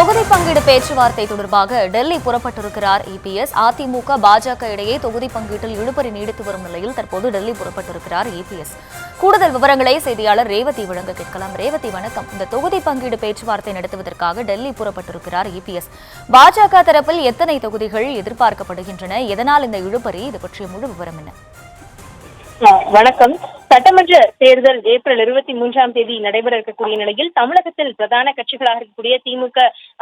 தொகுதி பங்கீடு பேச்சுவார்த்தை தொடர்பாக டெல்லி புறப்பட்டிருக்கிறார் இபிஎஸ். அதிமுக பாஜக இடையே தொகுதி பங்கீட்டில் இழுபறி நீடித்து வரும் நிலையில் தற்போது டெல்லி புறப்பட்டிருக்கிறார் இபிஎஸ். கூடுதல் விவரங்களை செய்தியாளர் ரேவதி வழங்க கேட்கலாம். ரேவதி, வணக்கம். இந்த தொகுதி பங்கீடு பேச்சுவார்த்தை நடத்துவதற்காக டெல்லி புறப்பட்டிருக்கிறார் இபிஎஸ். பாஜக தரப்பில் எத்தனை தொகுதிகள் எதிர்பார்க்கப்படுகின்றன? எதனால் இந்த இழுபறி? இது பற்றிய முழு விவரம் என்ன? வணக்கம். சட்டமன்ற தேர்தல் ஏப்ரல் 23 நடைபெற இருக்கக்கூடிய நிலையில் தமிழகத்தில் பிரதான கட்சிகளாக இருக்கக்கூடிய திமுக,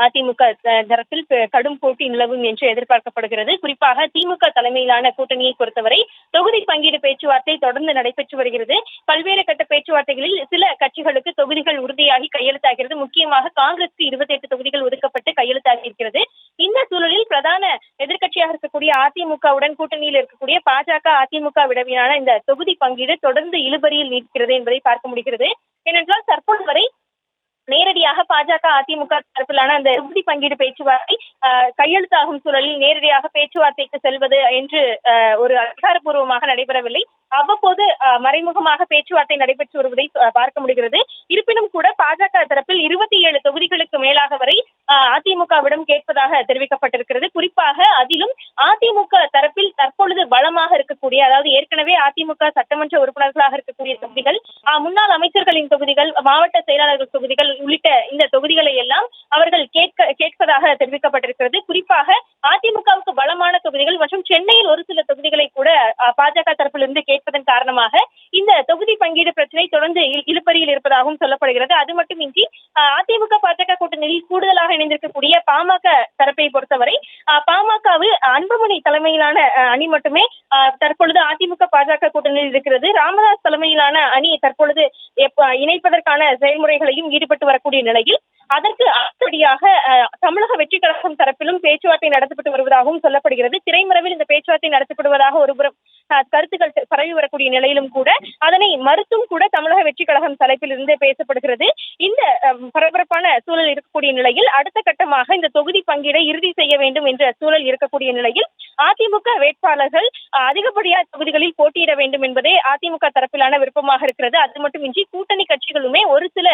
அதிமுக தரப்பில் கடும் போட்டி நிலவும் என்று எதிர்பார்க்கப்படுகிறது. குறிப்பாக திமுக தலைமையிலான கூட்டணியை பொறுத்தவரை தொகுதி பங்கீடு பேச்சுவார்த்தை தொடர்ந்து நடைபெற்று வருகிறது. பல்வேறு கட்ட பேச்சுவார்த்தைகளில் சில கட்சிகளுக்கு தொகுதிகள் உறுதியாகி கையெழுத்தாகிறது. முக்கியமாக காங்கிரசுக்கு 28 தொகுதிகள் ஒதுக்கப்பட்டு கையெழுத்தாகி இருக்கிறது. இந்த சூழலில் பிரதான எதிர்க்கட்சியாக இருக்கக்கூடிய அதிமுகவுடன் கூட்டணியில் இருக்கக்கூடிய பாஜக, அதிமுக விடவிலான இந்த தொகுதி பங்கீடு தொடர்ந்து இழுபறியில் நீடிக்கிறது என்பதை பார்க்க முடிகிறது. ஏனென்றால் தற்போது வரை நேரடியாக பாஜக, அதிமுக தரப்பிலான அந்த தொகுதி பங்கீடு பேச்சுவார்த்தை கையெழுத்தாகும் சூழலில் நேரடியாக பேச்சுவார்த்தைக்கு செல்வது என்று ஒரு அதிகாரப்பூர்வமாக நடைபெறவில்லை. அவ்வப்போது மறைமுகமாக பேச்சுவார்த்தை நடைபெற்று வருவதை பார்க்க முடிகிறது. இருப்பினும் கூட பாஜக தரப்பில் 27 தொகுதிகளுக்கு மேலாக வரை அதிமுகவிடம் கேட்பதாக தெரிவிக்கப்பட்டிருக்கிறது. குறிப்பாக அதிலும் அதிமுக தரப்பில் தற்பொழுது பலமாக இருக்கக்கூடிய, அதாவது ஏற்கனவே அதிமுக சட்டமன்ற உறுப்பினர்களாக இருக்கக்கூடிய தொகுதிகள், முன்னாள் அமைச்சர்களின் தொகுதிகள், மாவட்ட செயலாளர்கள் தொகுதிகள் உள்ளிட்ட இந்த தொகுதிகளை எல்லாம் அவர்கள் கேட்பதாக தெரிவிக்கப்பட்டிருக்கிறது. குறிப்பாக அதிமுகவுக்கு பலமான தொகுதிகள் மற்றும் சென்னையில் ஒரு சில தொகுதிகளை கூட பாஜக தரப்பிலிருந்து கேட்பதன் காரணமாக இந்த தொகுதி பங்கீடு பிரச்சனை தொடர்ந்து இழுபறியில் இருப்பதாகவும் சொல்லப்படுகிறது. அது மட்டுமின்றி அதிமுக பாஜக கூட்டணியில் கூடுதலாக இணைந்திருக்கக்கூடிய பாமக தரப்பை பொறுத்தவரை பாமகவில் அன்புமணி தலைமையிலான அணி மட்டுமே தற்பொழுது அதிமுக பாஜக கூட்டணியில் இருக்கிறது. ராமதாஸ் தலைமையிலான அணி தற்பொழுது இணைப்பதற்கான செயல்முறைகளையும் ஈடுபட்டு வரக்கூடிய நிலையில் அதற்கு அடுத்தபடியாக தமிழக வெற்றி கழகம் தரப்பிலும் பேச்சுவார்த்தை நடத்தப்பட்டு வருவதாகவும் சொல்லப்படுகிறது. திரைமறைவில் இந்த பேச்சுவார்த்தை நடத்தப்படுவதாக ஒருபுறம் கருத்துக்கள் பரவி வரக்கூடிய நிலையிலும் கூட அதனை மறுத்தும் கூட தமிழக வெற்றி கழகம் தலைப்பில் இருந்து பேசப்படுகிறது. இந்த பரபரப்பான சூழல் இருக்கக்கூடிய நிலையில் அடுத்த கட்டமாக இந்த தொகுதி பங்கீடை இறுதி செய்ய வேண்டும் என்ற சூழல் இருக்கக்கூடிய நிலையில் அதிமுக வேட்பாளர்கள் அதிகப்படியான தொகுதிகளில் போட்டியிட வேண்டும் என்பதே அதிமுக தரப்பிலான விருப்பமாக இருக்கிறது. அது மட்டுமின்றி கூட்டணி கட்சிகளுமே ஒரு சில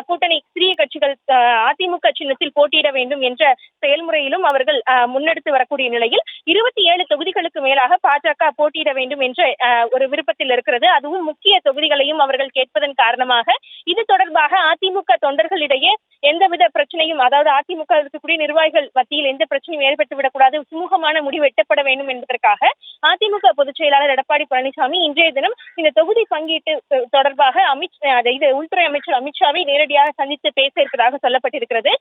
கூட்டணி சிறிய கட்சிகள் அதிமுக சின்னத்தில் போட்டியிட வேண்டும் என்ற செயல்முறையிலும் அவர்கள் முன்னெடுத்து வரக்கூடிய நிலையில் 27 தொகுதிகளுக்கு மேலாக பாஜக போட்டியிட வேண்டும் என்ற ஒரு விருப்பத்தில் இருக்கிறது. அதுவும் முக்கிய தொகுதிகளையும் அவர்கள் கேட்பதன் காரணமாக இது தொடர்பாக அதிமுக தொண்டர்களிடையே எந்தவித பிரச்சனையும், அதாவது அதிமுக இருக்கக்கூடிய நிர்வாகிகள் மத்தியில் எந்த பிரச்சனையும் ஏற்பட்டு விடக்கூடாது, சுமூகமான முடிவு எட்டப்பட வேண்டும் என்பதற்காக அதிமுக பொதுச் செயலாளர் எடப்பாடி பழனிசாமி இன்றைய தினம் இந்த தொகுதி பங்கீட்டு தொடர்பாக உள்துறை அமைச்சர் அமித்ஷாவை நேரடியாக சந்தித்து பேச இருப்பதாக சொல்லப்பட்டிருக்கிறது.